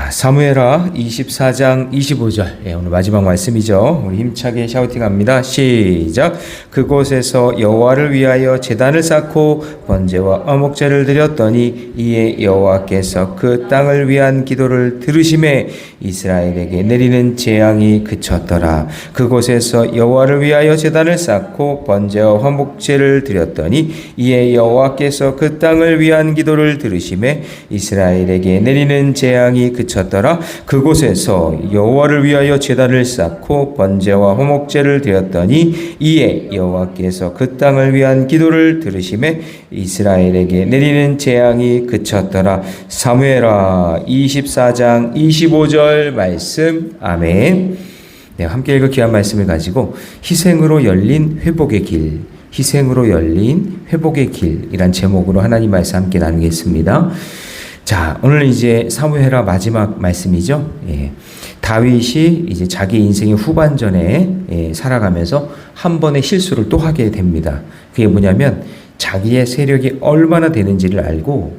자, 사무엘하 24장 25절. 오늘 마지막 말씀이죠. 우리 힘차게 샤우팅합니다. 시작. 그곳에서 여호와를 위하여 제단을 쌓고 번제와 어목제를 드렸더니 이에 여호와께서 그 땅을 위한 기도를 들으심에 이스라엘에게 내리는 재앙이 그쳤더라. 그곳에서 여호와를 위하여 제단을 쌓고 번제와 화목제를 드렸더니 이에 여호와께서 그 땅을 위한 기도를 들으심에 이스라엘에게 내리는 재앙이 그쳤더라. 그곳에서 여호와를 위하여 제단을 쌓고 번제와 화목제를 드렸더니 이에 여호와께서 그 땅을 위한 기도를 들으심에 이스라엘에게 내리는 재앙이 그쳤더라. 사무엘하 24장 25절 말씀. 아멘. 네, 함께 읽을 귀한 말씀을 가지고 희생으로 열린 회복의 길, 희생으로 열린 회복의 길이란 제목으로 하나님 말씀 함께 나누겠습니다. 자, 오늘 이제 사무엘하 마지막 말씀이죠. 다윗이 이제 자기 인생의 후반전에 살아가면서 한 번의 실수를 또 하게 됩니다. 그게 뭐냐면 자기의 세력이 얼마나 되는지를 알고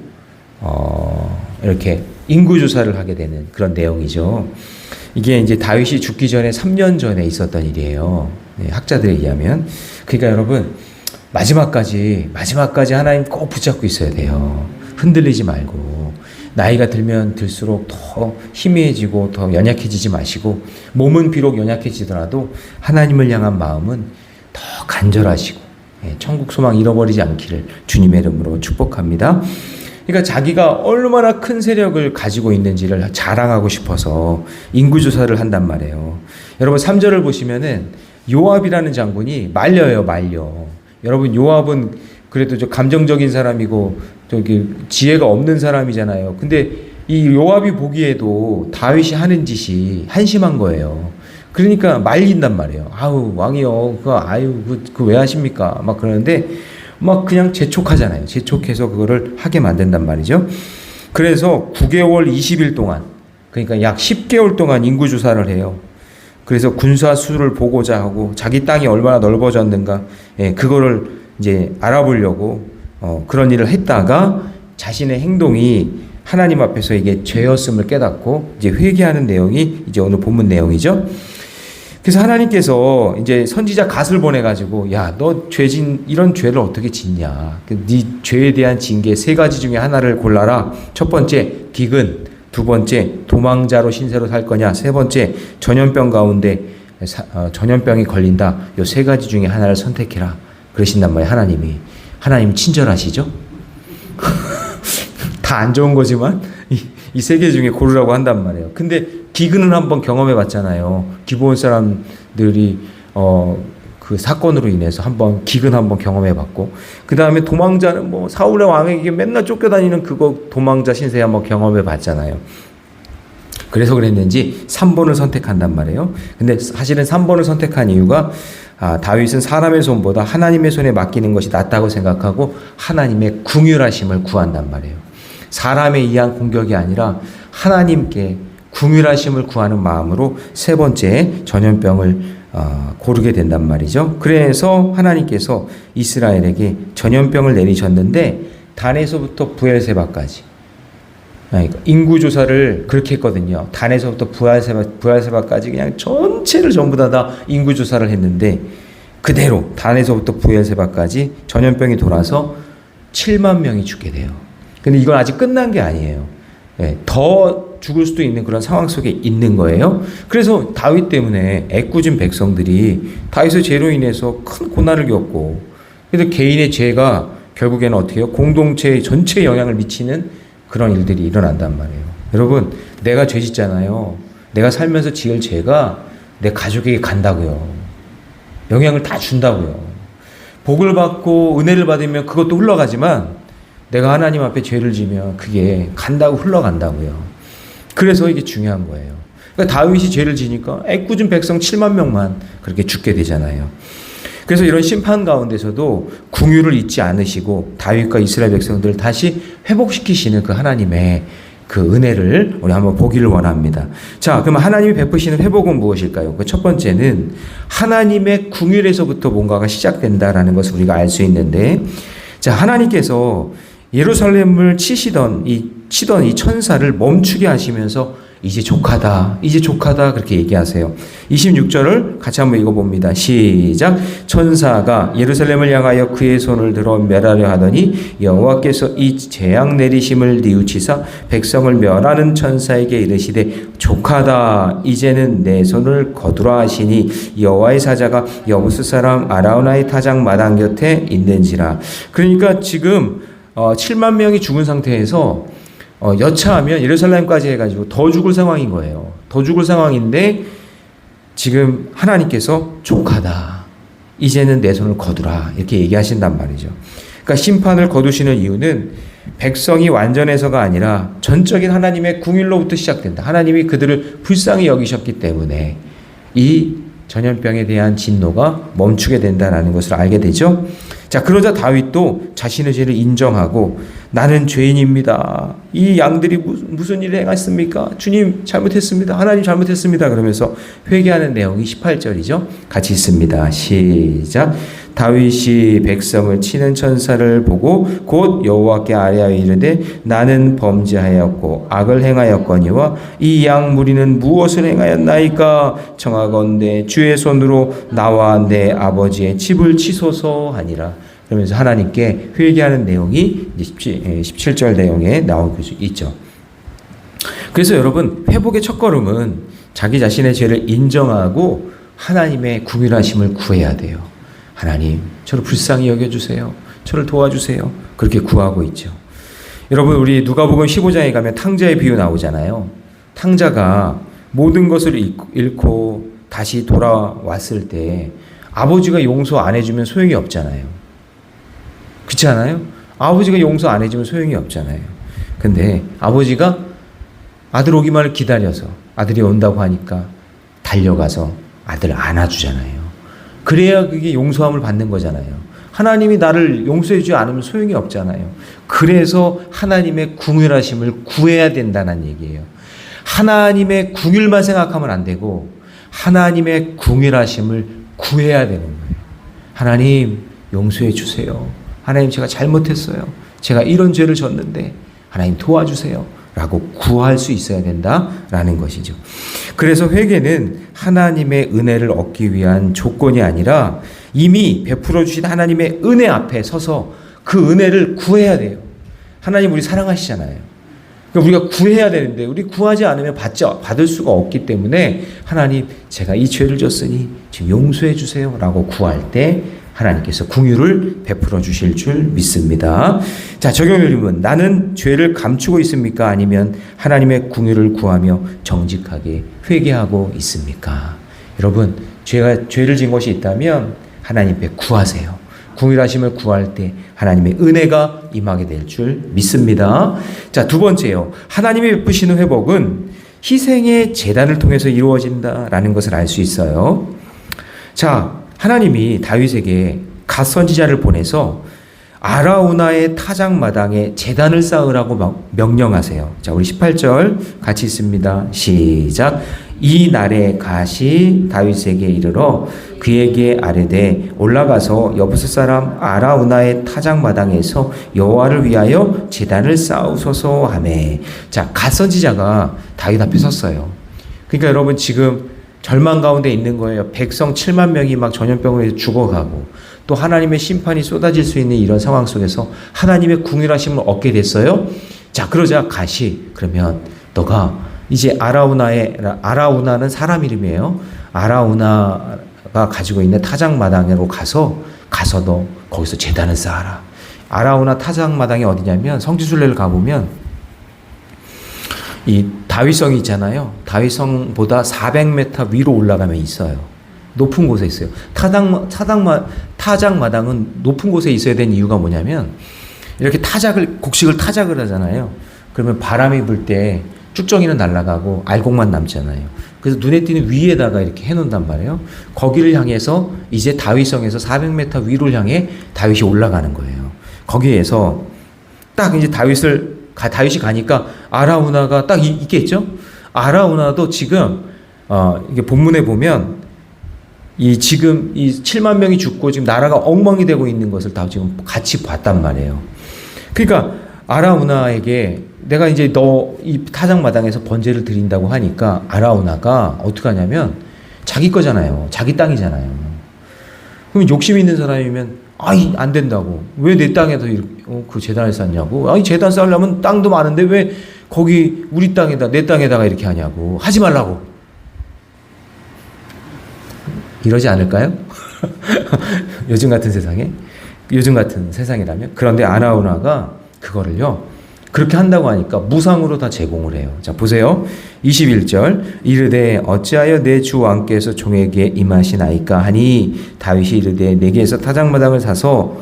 이렇게 인구 조사를 하게 되는 그런 내용이죠. 이게 이제 다윗이 죽기 전에 3년 전에 있었던 일이에요. 학자들에 의하면. 그러니까 여러분 마지막까지 하나님 꼭 붙잡고 있어야 돼요. 흔들리지 말고. 나이가 들면 들수록 더 희미해지고 더 연약해지지 마시고 몸은 비록 연약해지더라도 하나님을 향한 마음은 더 간절하시고 천국 소망 잃어버리지 않기를 주님의 이름으로 축복합니다. 그러니까 자기가 얼마나 큰 세력을 가지고 있는지를 자랑하고 싶어서 인구조사를 한단 말이에요. 여러분 3절을 보시면은 요압이라는 장군이 말려. 여러분 요압은 그래도 좀 감정적인 사람이고 저기 지혜가 없는 사람이잖아요. 근데 이 요압이 보기에도 다윗이 하는 짓이 한심한 거예요. 그러니까 말린단 말이에요. 아우 왕이요, 그거 왜 하십니까? 막 그러는데 막 그냥 재촉하잖아요. 재촉해서 그거를 하게 만든단 말이죠. 그래서 9개월 20일 동안, 그러니까 약 10개월 동안 인구 조사를 해요. 그래서 군사 수를 보고자 하고 자기 땅이 얼마나 넓어졌는가, 그거를 이제 알아보려고 그런 일을 했다가 자신의 행동이 하나님 앞에서 이게 죄였음을 깨닫고 이제 회개하는 내용이 이제 오늘 본문 내용이죠. 그래서 하나님께서 이제 선지자 갓을 보내가지고 야, 너 이런 죄를 어떻게 짓냐? 네 죄에 대한 징계 3가지 중에 하나를 골라라. 첫 번째 기근, 두 번째 도망자로 신세로 살 거냐, 세 번째 전염병 가운데 전염병이 걸린다. 요 3가지 중에 하나를 선택해라. 그러신단 말이에요. 하나님이 친절하시죠? 다 안 좋은 거지만 이 3개 중에 고르라고 한단 말이에요. 근데 기근은 한번 경험해 봤잖아요. 기브온 사람들이 그 사건으로 인해서 기근 한번 경험해 봤고, 그 다음에 도망자는 뭐 사울의 왕에게 맨날 쫓겨다니는 그거 도망자 신세 한번 경험해 봤잖아요. 그래서 그랬는지 3번을 선택한단 말이에요. 근데 사실은 3번을 선택한 이유가 다윗은 사람의 손보다 하나님의 손에 맡기는 것이 낫다고 생각하고 하나님의 궁휼하심을 구한단 말이에요. 사람에 의한 공격이 아니라 하나님께 궁휼하심을 구하는 마음으로 3번째 전염병을 고르게 된단 말이죠. 그래서 하나님께서 이스라엘에게 전염병을 내리셨는데 단에서부터 부엘세바까지, 그러니까 인구조사를 그렇게 했거든요. 단에서부터 부엘세바까지 그냥 전체를 전부 다 인구조사를 했는데 그대로 단에서부터 부엘세바까지 전염병이 돌아서 7만 명이 죽게 돼요. 근데 이건 아직 끝난 게 아니에요. 더 죽을 수도 있는 그런 상황 속에 있는 거예요. 그래서 다윗 때문에 애꿎은 백성들이 다윗의 죄로 인해서 큰 고난을 겪고, 그래서 개인의 죄가 결국에는 어떻게 해요? 공동체 전체에 영향을 미치는 그런 일들이 일어난단 말이에요. 여러분, 내가 죄 짓잖아요. 내가 살면서 지을 죄가 내 가족에게 간다고요. 영향을 다 준다고요. 복을 받고 은혜를 받으면 그것도 흘러가지만 내가 하나님 앞에 죄를 지면 그게 간다고 흘러간다고요. 그래서 이게 중요한 거예요. 그러니까 다윗이 죄를 지니까 애꿎은 백성 7만 명만 그렇게 죽게 되잖아요. 그래서 이런 심판 가운데서도 궁유를 잊지 않으시고 다윗과 이스라엘 백성들을 다시 회복시키시는 그 하나님의 그 은혜를 우리 한번 보기를 원합니다. 자, 그럼 하나님이 베푸시는 회복은 무엇일까요? 그 첫 번째는 하나님의 궁율에서부터 뭔가가 시작된다라는 것을 우리가 알 수 있는데, 자, 하나님께서 예루살렘을 치던 이 천사를 멈추게 하시면서 이제 족하다, 이제 족하다 그렇게 얘기하세요. 26절을 같이 한번 읽어봅니다. 시작. 천사가 예루살렘을 향하여 그의 손을 들어 멸하려 하더니 여호와께서 이 재앙 내리심을 뉘우치사 백성을 멸하는 천사에게 이르시되 족하다, 이제는 내 손을 거두라 하시니 여호와의 사자가 여부스 사람 아라우나의 타작 마당 곁에 있는지라. 그러니까 지금 7만 명이 죽은 상태에서 여차하면 예루살렘까지 해가지고 더 죽을 상황인 거예요. 더 죽을 상황인데 지금 하나님께서 족하다, 이제는 내 손을 거두라 이렇게 얘기하신단 말이죠. 그러니까 심판을 거두시는 이유는 백성이 완전해서가 아니라 전적인 하나님의 궁율로부터 시작된다. 하나님이 그들을 불쌍히 여기셨기 때문에 이 전염병에 대한 진노가 멈추게 된다는 것을 알게 되죠. 자, 그러자 다윗도 자신의 죄를 인정하고 나는 죄인입니다. 이 양들이 무슨 일을 행했습니까? 주님 잘못했습니다. 하나님 잘못했습니다. 그러면서 회개하는 내용이 18절이죠. 같이 읽습니다. 시작. 다윗이 백성을 치는 천사를 보고 곧 여호와께 아뢰하여 이르되 나는 범죄하였고 악을 행하였거니와 이 양 무리는 무엇을 행하였나이까? 청하건대 주의 손으로 나와 내 아버지의 집을 치소서 하니라. 그러면서 하나님께 회개하는 내용이 17절 내용에 나오고 있죠. 그래서 여러분, 회복의 첫걸음은 자기 자신의 죄를 인정하고 하나님의 궁휼하심을 구해야 돼요. 하나님, 저를 불쌍히 여겨주세요. 저를 도와주세요. 그렇게 구하고 있죠. 여러분, 우리 누가복음 15장에 가면 탕자의 비유 나오잖아요. 탕자가 모든 것을 잃고 다시 돌아왔을 때 아버지가 용서 안 해주면 소용이 없잖아요. 그렇지 않아요? 아버지가 용서 안 해주면 소용이 없잖아요. 근데 아버지가 아들 오기만을 기다려서 아들이 온다고 하니까 달려가서 아들을 안아주잖아요. 그래야 그게 용서함을 받는 거잖아요. 하나님이 나를 용서해 주지 않으면 소용이 없잖아요. 그래서 하나님의 궁휼하심을 구해야 된다는 얘기예요. 하나님의 궁휼만 생각하면 안 되고 하나님의 궁휼하심을 구해야 되는 거예요. 하나님 용서해 주세요. 하나님 제가 잘못했어요. 제가 이런 죄를 졌는데 하나님 도와주세요. 라고 구할 수 있어야 된다라는 것이죠. 그래서 회개는 하나님의 은혜를 얻기 위한 조건이 아니라 이미 베풀어 주신 하나님의 은혜 앞에 서서 그 은혜를 구해야 돼요. 하나님 우리 사랑하시잖아요. 그러니까 우리가 구해야 되는데 우리 구하지 않으면 받을 수가 없기 때문에 하나님 제가 이 죄를 졌으니 지금 용서해 주세요 라고 구할 때 하나님께서 궁휼을 베풀어 주실 줄 믿습니다. 자, 적용률님은 나는 죄를 감추고 있습니까? 아니면 하나님의 궁휼을 구하며 정직하게 회개하고 있습니까? 여러분, 죄를 지은 것이 있다면 하나님께 구하세요. 궁휼하심을 구할 때 하나님의 은혜가 임하게 될 줄 믿습니다. 자, 두 번째요. 하나님이 베푸시는 회복은 희생의 제단을 통해서 이루어진다라는 것을 알 수 있어요. 자, 하나님이 다윗에게 갓 선지자를 보내서 아라우나의 타작마당에 제단을 쌓으라고 명령하세요. 자, 우리 18절 같이 읽습니다. 시작. 이 날에 갓이 다윗에게 이르러 그에게 아뢰되 올라가서 여부스 사람 아라우나의 타작마당에서 여호와를 위하여 제단을 쌓으소서 하매. 자, 갓 선지자가 다윗 앞에 섰어요. 그러니까 여러분 지금 절망 가운데 있는 거예요. 백성 7만 명이 막 전염병으로 죽어가고 또 하나님의 심판이 쏟아질 수 있는 이런 상황 속에서 하나님의 궁휼하심을 얻게 됐어요. 자, 그러자 갓이 그러면 너가 이제 아라우나는 사람 이름이에요. 아라우나가 가지고 있는 타작마당으로 가서 너 거기서 제단을 쌓아라. 아라우나 타작마당이 어디냐면 성지순례를 가보면 이 다윗성이 있잖아요. 다윗성보다 400m 위로 올라가면 있어요. 높은 곳에 있어요. 타작마당은 높은 곳에 있어야 되는 이유가 뭐냐면 이렇게 곡식을 타작을 하잖아요. 그러면 바람이 불 때 쭉정이는 날아가고 알곡만 남잖아요. 그래서 눈에 띄는 위에다가 이렇게 해놓는단 말이에요. 거기를 향해서 이제 다윗성에서 400m 위를 향해 다윗이 올라가는 거예요. 거기에서 딱 이제 다윗이 가니까 아라우나가 딱 있겠죠? 아라우나도 지금, 이게 본문에 보면, 지금 이 7만 명이 죽고 지금 나라가 엉망이 되고 있는 것을 다 지금 같이 봤단 말이에요. 그러니까, 아라우나에게 내가 이제 너 이 타작마당에서 번제를 드린다고 하니까 아라우나가 어떻게 하냐면 자기 거잖아요. 자기 땅이잖아요. 그럼 욕심 있는 사람이면 아이 안 된다고. 왜 내 땅에서 그 제단을 쌓냐고. 아니 제단 쌓으려면 땅도 많은데 왜 거기 우리 땅에다 내 땅에다가 이렇게 하냐고. 하지 말라고. 이러지 않을까요? 요즘 같은 세상에? 요즘 같은 세상이라면? 그런데 아라우나가 그거를요 그렇게 한다고 하니까 무상으로 다 제공을 해요. 자 보세요. 21절 이르되 어찌하여 내 주 왕께서 종에게 임하시나이까 하니 다윗이 이르되 내게서 타작마당을 사서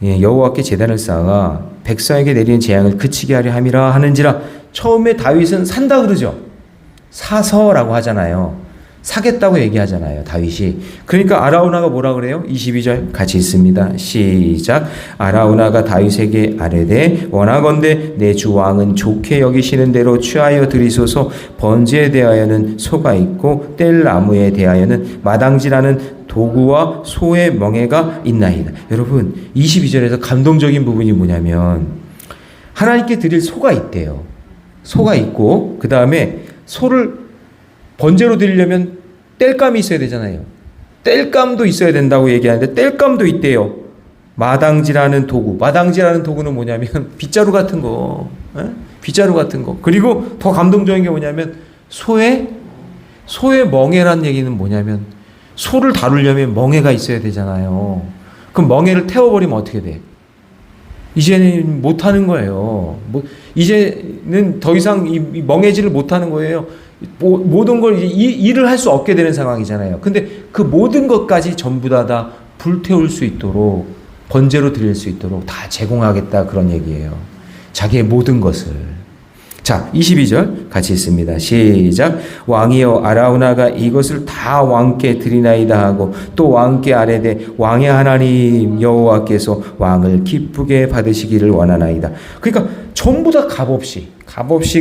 여호와께 제단을 쌓아 백성에게 내리는 재앙을 그치게 하려 함이라 하는지라. 처음에 다윗은 산다 그러죠. 사서라고 하잖아요. 사겠다고 얘기하잖아요. 다윗이. 그러니까 아라우나가 뭐라 그래요? 22절 같이 읽습니다. 시작. 아라우나가 다윗에게 아뢰되 원하건대 내 주 왕은 좋게 여기시는 대로 취하여 드리소서. 번제에 대하여는 소가 있고 뗄 나무에 대하여는 마당지라는 도구와 소의 멍에가 있나이다. 여러분 22절에서 감동적인 부분이 뭐냐면 하나님께 드릴 소가 있대요. 소가 있고 그 다음에 소를 번제로 드리려면 뗄감이 있어야 되잖아요. 뗄감도 있어야 된다고 얘기하는데 뗄감도 있대요. 마당지라는 도구. 마당지라는 도구는 뭐냐면 빗자루 같은 거. 빗자루 같은 거. 그리고 더 감동적인 게 뭐냐면 소의 멍에라는 얘기는 뭐냐면 소를 다루려면 멍에가 있어야 되잖아요. 그럼 멍에를 태워버리면 어떻게 돼? 이제는 못하는 거예요. 이제는 더 이상 이 멍에질을 못하는 거예요. 모든 걸 일을 할 수 없게 되는 상황이잖아요. 근데 그 모든 것까지 전부 다 불태울 수 있도록 번제로 드릴 수 있도록 다 제공하겠다 그런 얘기예요. 자기의 모든 것을. 자 22절 같이 읽습니다. 시작. 왕이여 아라우나가 이것을 다 왕께 드리나이다 하고 또 왕께 아뢰되 왕의 하나님 여호와께서 왕을 기쁘게 받으시기를 원하나이다. 그러니까 전부 다 값없이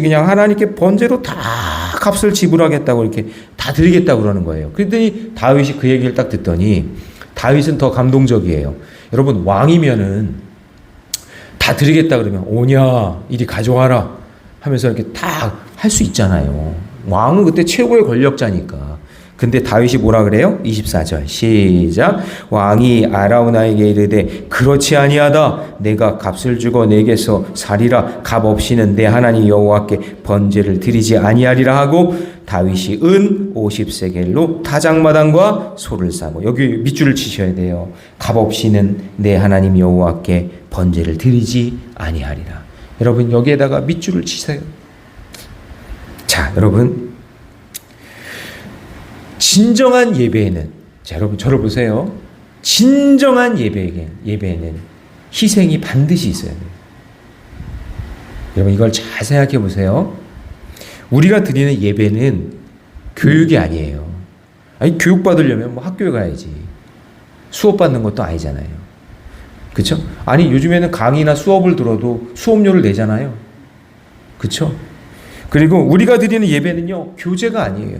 그냥 하나님께 번제로 다 값을 지불하겠다고 이렇게 다 드리겠다고 그러는 거예요. 그랬더니 다윗이 그 얘기를 딱 듣더니 다윗은 더 감동적이에요. 여러분 왕이면은 다 드리겠다 그러면 오냐 이리 가져와라 하면서 이렇게 다 할 수 있잖아요. 왕은 그때 최고의 권력자니까. 근데 다윗이 뭐라 그래요? 24절 시작. 왕이 아라우나에게 이르되 그렇지 아니하다. 내가 값을 주고 내게서 살이라. 값 없이는 내 하나님 여호와께 번제를 드리지 아니하리라 하고 다윗이 은 50세겔로 타작마당과 소를 사고. 여기 밑줄을 치셔야 돼요. 값 없이는 내 하나님 여호와께 번제를 드리지 아니하리라. 여러분 여기에다가 밑줄을 치세요. 자 여러분 진정한 예배에는 자 여러분 저를 보세요. 진정한 예배에는 희생이 반드시 있어야 돼요. 여러분 이걸 잘 생각해 보세요. 우리가 드리는 예배는 교육이 아니에요. 아니 교육 받으려면 뭐 학교에 가야지. 수업 받는 것도 아니잖아요. 그렇죠? 아니 요즘에는 강의나 수업을 들어도 수업료를 내잖아요. 그렇죠? 그리고 우리가 드리는 예배는요 교제가 아니에요.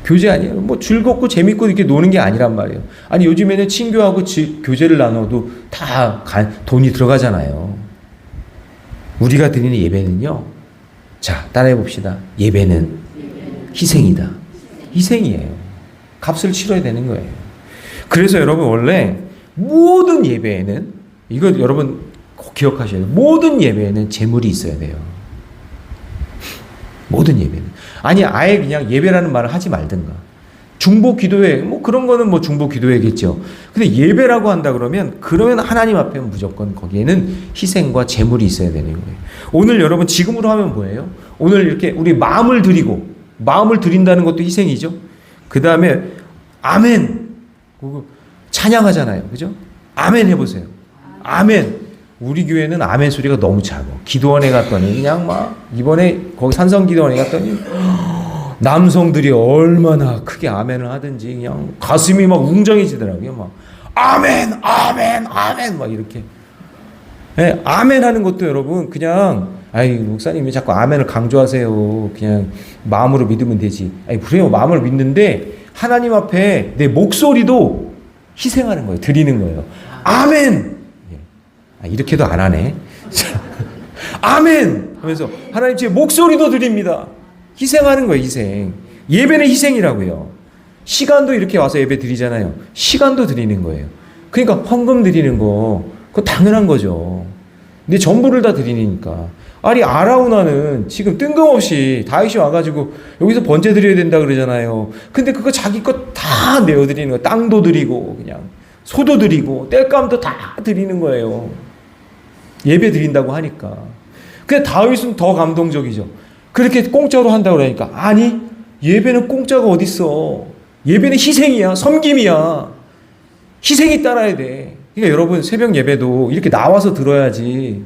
교제 아니에요. 뭐 즐겁고 재밌고 이렇게 노는 게 아니란 말이에요. 아니 요즘에는 친교하고 교제를 나눠도 다 돈이 들어가잖아요. 우리가 드리는 예배는요. 자 따라해 봅시다. 예배는 희생이다. 희생이에요. 값을 치러야 되는 거예요. 그래서 여러분 원래 모든 예배에는 이거 여러분 꼭 기억하셔야 돼요. 모든 예배에는 재물이 있어야 돼요. 모든 예배는. 아니 아예 그냥 예배라는 말을 하지 말든가. 중보 기도회 뭐 그런 거는 뭐 중보 기도회겠죠. 근데 예배라고 한다 그러면 하나님 앞에 무조건 거기에는 희생과 재물이 있어야 되는 거예요. 오늘 여러분 지금으로 하면 뭐예요? 오늘 이렇게 우리 마음을 드린다는 것도 희생이죠. 그 다음에 아멘 찬양하잖아요. 그죠? 아멘 해보세요. 아멘. 우리 교회는 아멘 소리가 너무 작아. 기도원에 갔더니 그냥 막 이번에 거기 산성 기도원에 갔더니 남성들이 얼마나 크게 아멘을 하든지 그냥 가슴이 막 웅장해지더라고요. 막 아멘 아멘 아멘 막 이렇게. 네, 아멘 하는 것도 여러분 그냥 아이 목사님이 자꾸 아멘을 강조하세요. 그냥 마음으로 믿으면 되지. 아니 그래요. 마음으로 믿는데 하나님 앞에 내 목소리도 희생하는 거예요. 드리는 거예요. 아멘. 이렇게도 안 하네. 아멘! 하면서 하나님 제 목소리도 드립니다. 희생하는 거예요, 희생. 예배는 희생이라고요. 시간도 이렇게 와서 예배 드리잖아요. 시간도 드리는 거예요. 그러니까 헌금 드리는 거, 그거 당연한 거죠. 근데 전부를 다 드리니까. 아니, 아라우나는 지금 뜬금없이 다윗이 와가지고 여기서 번제 드려야 된다 그러잖아요. 근데 그거 자기 것 다 내어드리는 거예요. 땅도 드리고, 그냥. 소도 드리고, 땔감도 다 드리는 거예요. 예배 드린다고 하니까. 근데 다윗은 더 감동적이죠. 그렇게 공짜로 한다고 그러니까. 아니, 예배는 공짜가 어딨어. 예배는 희생이야. 섬김이야. 희생이 따라야 돼. 그러니까 여러분, 새벽 예배도 이렇게 나와서 들어야지.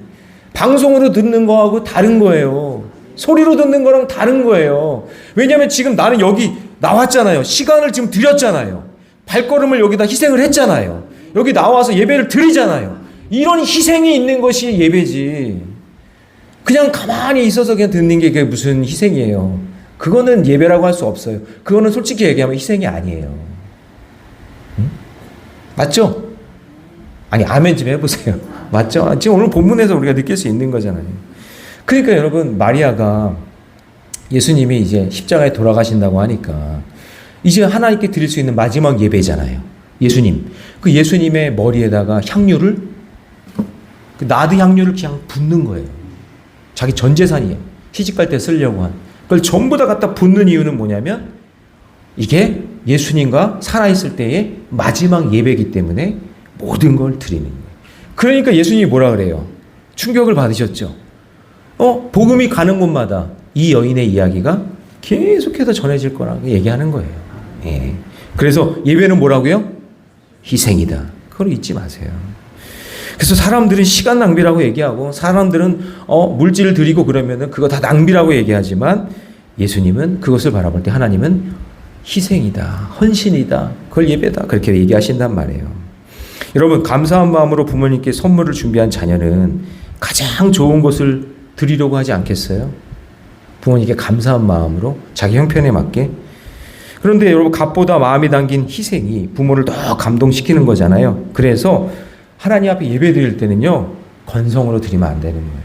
방송으로 듣는 거하고 다른 거예요. 소리로 듣는 거랑 다른 거예요. 왜냐하면 지금 나는 여기 나왔잖아요. 시간을 지금 들였잖아요. 발걸음을 여기다 희생을 했잖아요. 여기 나와서 예배를 드리잖아요. 이런 희생이 있는 것이 예배지. 그냥 가만히 있어서 그냥 듣는 게 그게 무슨 희생이에요. 그거는 예배라고 할 수 없어요. 그거는 솔직히 얘기하면 희생이 아니에요. 응? 맞죠? 아니, 아멘 좀 해보세요. 맞죠? 지금 오늘 본문에서 우리가 느낄 수 있는 거잖아요. 그러니까 여러분, 마리아가 예수님이 이제 십자가에 돌아가신다고 하니까 이제 하나님께 드릴 수 있는 마지막 예배잖아요. 예수님. 그 예수님의 머리에다가 향유를, 그 나드 향유를 그냥 붓는 거예요. 자기 전 재산이에요. 시집갈 때 쓰려고 한. 그걸 전부 다 갖다 붓는 이유는 뭐냐면 이게 예수님과 살아있을 때의 마지막 예배이기 때문에 모든 걸 드리는 거예요. 그러니까 예수님이 뭐라 그래요? 충격을 받으셨죠. 복음이 가는 곳마다 이 여인의 이야기가 계속해서 전해질 거라고 얘기하는 거예요. 예. 그래서 예배는 뭐라고요? 희생이다. 그걸 잊지 마세요. 그래서 사람들은 시간 낭비라고 얘기하고 사람들은 물질을 드리고 그러면은 그거 다 낭비라고 얘기하지만 예수님은 그것을 바라볼 때 하나님은 희생이다. 헌신이다. 그걸 예배다. 그렇게 얘기하신단 말이에요. 여러분, 감사한 마음으로 부모님께 선물을 준비한 자녀는 가장 좋은 것을 드리려고 하지 않겠어요? 부모님께 감사한 마음으로 자기 형편에 맞게. 그런데 여러분, 값보다 마음이 담긴 희생이 부모를 더 감동시키는 거잖아요. 그래서 하나님 앞에 예배 드릴 때는요, 건성으로 드리면 안 되는 거예요.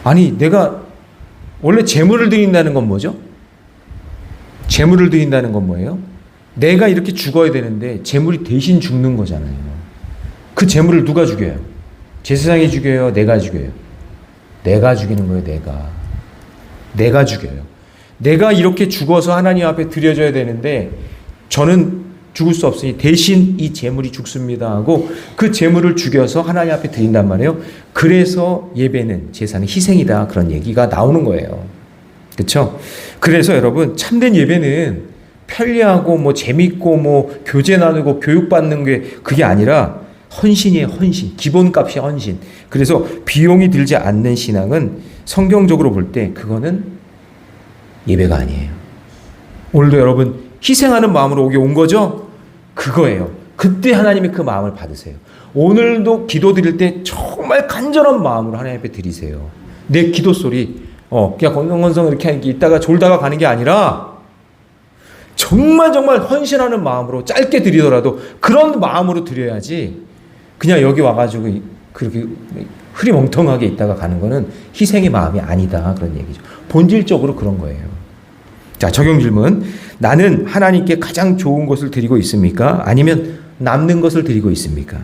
아니, 내가 원래 재물을 드린다는 건 뭐죠? 재물을 드린다는 건 뭐예요? 내가 이렇게 죽어야 되는데 재물이 대신 죽는 거잖아요. 그 재물을 누가 죽여요? 제사장이 죽여요? 내가 죽여요? 내가 죽이는 거예요. 내가 죽여요. 내가 이렇게 죽어서 하나님 앞에 드려져야 되는데 저는 죽을 수 없으니 대신 이 재물이 죽습니다 하고 그 재물을 죽여서 하나님 앞에 드린단 말이에요. 그래서 예배는, 제사는 희생이다, 그런 얘기가 나오는 거예요. 그렇죠? 그래서 여러분, 참된 예배는 편리하고 뭐 재밌고 뭐 교제 나누고 교육받는 게 그게 아니라 헌신이에요. 헌신. 기본값이 헌신. 그래서 비용이 들지 않는 신앙은 성경적으로 볼 때 그거는 예배가 아니에요. 오늘도 여러분 희생하는 마음으로 오게 온 거죠? 그거예요. 그때 하나님이 그 마음을 받으세요. 오늘도 기도 드릴 때 정말 간절한 마음으로 하나님 앞에 드리세요. 내 기도 소리 그냥 건성건성 이렇게 있다가 졸다가 가는 게 아니라 정말 헌신하는 마음으로 짧게 드리더라도 그런 마음으로 드려야지 그냥 여기 와가지고 그렇게 흐리멍텅하게 있다가 가는 거는 희생의 마음이 아니다, 그런 얘기죠. 본질적으로 그런 거예요. 자, 적용 질문. 나는 하나님께 가장 좋은 것을 드리고 있습니까? 아니면 남는 것을 드리고 있습니까?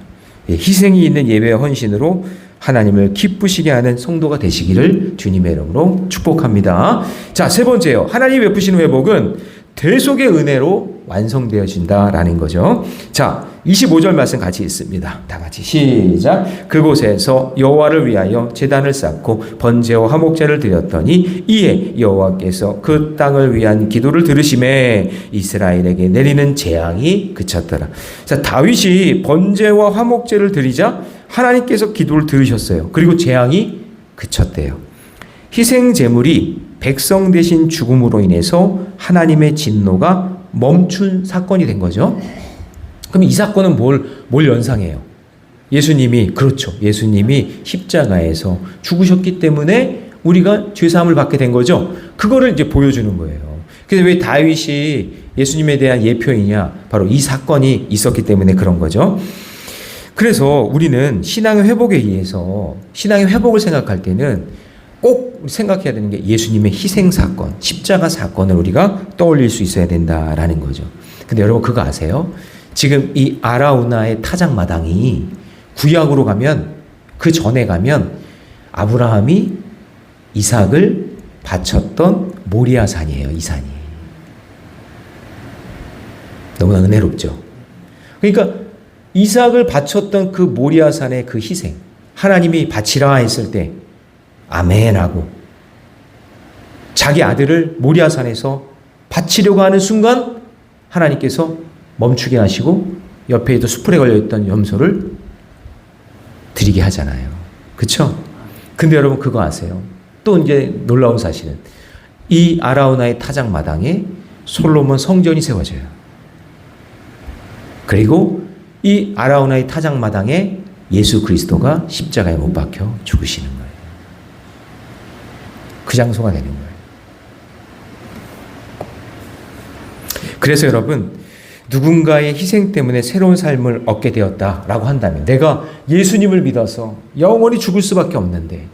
예, 희생이 있는 예배와 헌신으로 하나님을 기쁘시게 하는 성도가 되시기를 주님의 이름으로 축복합니다. 자, 세 번째요. 하나님이 베푸시는 회복은 대속의 은혜로 완성되어진다라는 거죠. 자, 25절 말씀 같이 읽습니다. 다 같이 시작. 그곳에서 여호와를 위하여 제단을 쌓고 번제와 화목제를 드렸더니 이에 여호와께서 그 땅을 위한 기도를 들으심에 이스라엘에게 내리는 재앙이 그쳤더라. 자, 다윗이 번제와 화목제를 드리자 하나님께서 기도를 들으셨어요. 그리고 재앙이 그쳤대요. 희생 제물이 백성 대신 죽음으로 인해서 하나님의 진노가 멈춘 사건이 된 거죠. 그럼 이 사건은 뭘 연상해요? 예수님이, 그렇죠. 예수님이 십자가에서 죽으셨기 때문에 우리가 죄사함을 받게 된 거죠. 그거를 이제 보여주는 거예요. 근데 왜 다윗이 예수님에 대한 예표이냐? 바로 이 사건이 있었기 때문에 그런 거죠. 그래서 우리는 신앙의 회복에 의해서 신앙의 회복을 생각할 때는 꼭 생각해야 되는 게 예수님의 희생 사건, 십자가 사건을 우리가 떠올릴 수 있어야 된다라는 거죠. 근데 여러분 그거 아세요? 지금 이 아라우나의 타작마당이 구약으로 가면 그 전에 가면 아브라함이 이삭을 바쳤던 모리아산이에요. 이 산이. 너무나 은혜롭죠. 그러니까 이삭을 바쳤던 그 모리아산의 그 희생, 하나님이 바치라 했을 때 아멘하고 자기 아들을 모리아산에서 바치려고 하는 순간 하나님께서 멈추게 하시고 옆에 있던 수풀에 걸려있던 염소를 드리게 하잖아요. 그렇죠? 근데 여러분 그거 아세요? 또 이제 놀라운 사실은 이 아라우나의 타작마당에 솔로몬 성전이 세워져요. 그리고 이 아라우나의 타작마당에 예수 그리스도가 십자가에 못 박혀 죽으시는 거예요. 그 장소가 되는 거예요. 그래서 여러분 누군가의 희생 때문에 새로운 삶을 얻게 되었다라고 한다면 내가 예수님을 믿어서 영원히 죽을 수밖에 없는데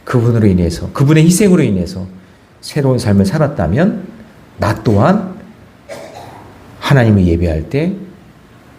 그분으로 인해서 그분의 희생으로 인해서 새로운 삶을 살았다면 나 또한 하나님을 예배할 때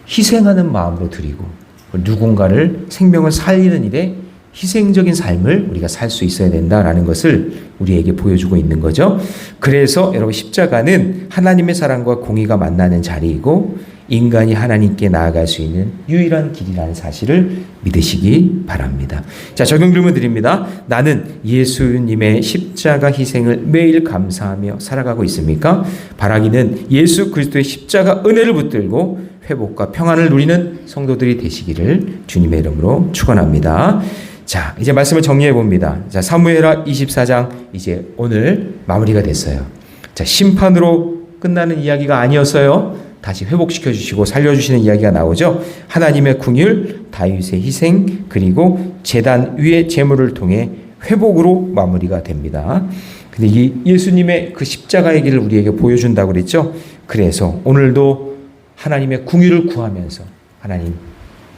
희생하는 마음으로 드리고 누군가를 생명을 살리는 일에 희생적인 삶을 우리가 살 수 있어야 된다라는 것을 우리에게 보여주고 있는 거죠. 그래서 여러분 십자가는 하나님의 사랑과 공의가 만나는 자리이고 인간이 하나님께 나아갈 수 있는 유일한 길이라는 사실을 믿으시기 바랍니다. 자, 적용 질문 드립니다. 나는 예수님의 십자가 희생을 매일 감사하며 살아가고 있습니까? 바라기는 예수 그리스도의 십자가 은혜를 붙들고 회복과 평안을 누리는 성도들이 되시기를 주님의 이름으로 축원합니다. 자, 이제 말씀을 정리해 봅니다. 자, 사무엘하 24장 이제 오늘 마무리가 됐어요. 자, 심판으로 끝나는 이야기가 아니었어요. 다시 회복시켜 주시고 살려 주시는 이야기가 나오죠. 하나님의 궁율, 다윗의 희생, 그리고 제단 위의 제물을 통해 회복으로 마무리가 됩니다. 근데 이 예수님의 그 십자가의 길을 우리에게 보여준다고 그랬죠. 그래서 오늘도 하나님의 궁율을 구하면서 하나님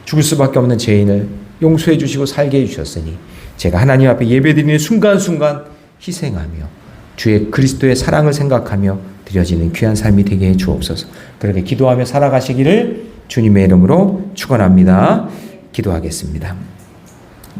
죽을 수밖에 없는 죄인을 용서해 주시고 살게 해 주셨으니 제가 하나님 앞에 예배드리는 순간순간 희생하며 주의 그리스도의 사랑을 생각하며 드려지는 귀한 삶이 되게 해 주옵소서. 그렇게 기도하며 살아가시기를 주님의 이름으로 축원합니다. 기도하겠습니다.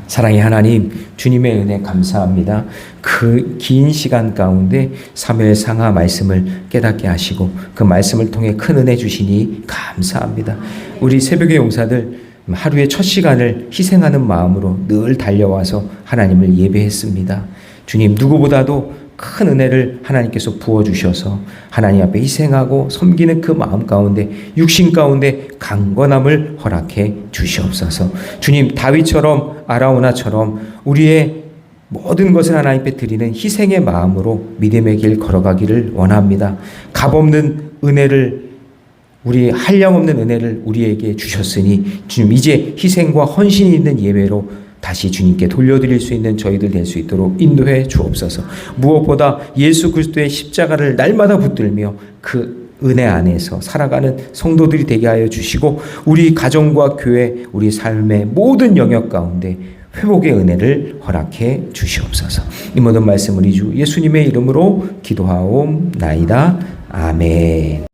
사랑의 하나님, 주님의 은혜 감사합니다. 그 긴 시간 가운데 사무엘 상하 말씀을 깨닫게 하시고 그 말씀을 통해 큰 은혜 주시니 감사합니다. 우리 새벽의 용사들 하루의 첫 시간을 희생하는 마음으로 늘 달려와서 하나님을 예배했습니다. 주님, 누구보다도 큰 은혜를 하나님께서 부어주셔서 하나님 앞에 희생하고 섬기는 그 마음 가운데 육신 가운데 강건함을 허락해 주시옵소서. 주님, 다윗처럼 아라우나처럼 우리의 모든 것을 하나님 앞에 드리는 희생의 마음으로 믿음의 길 걸어가기를 원합니다. 값없는 은혜를 우리 한량없는 은혜를 우리에게 주셨으니 주님 이제 희생과 헌신이 있는 예배로 다시 주님께 돌려드릴 수 있는 저희들 될 수 있도록 인도해 주옵소서. 무엇보다 예수 그리스도의 십자가를 날마다 붙들며 그 은혜 안에서 살아가는 성도들이 되게 하여 주시고 우리 가정과 교회, 우리 삶의 모든 영역 가운데 회복의 은혜를 허락해 주시옵소서. 이 모든 말씀 우리 주 예수님의 이름으로 기도하옵나이다. 아멘.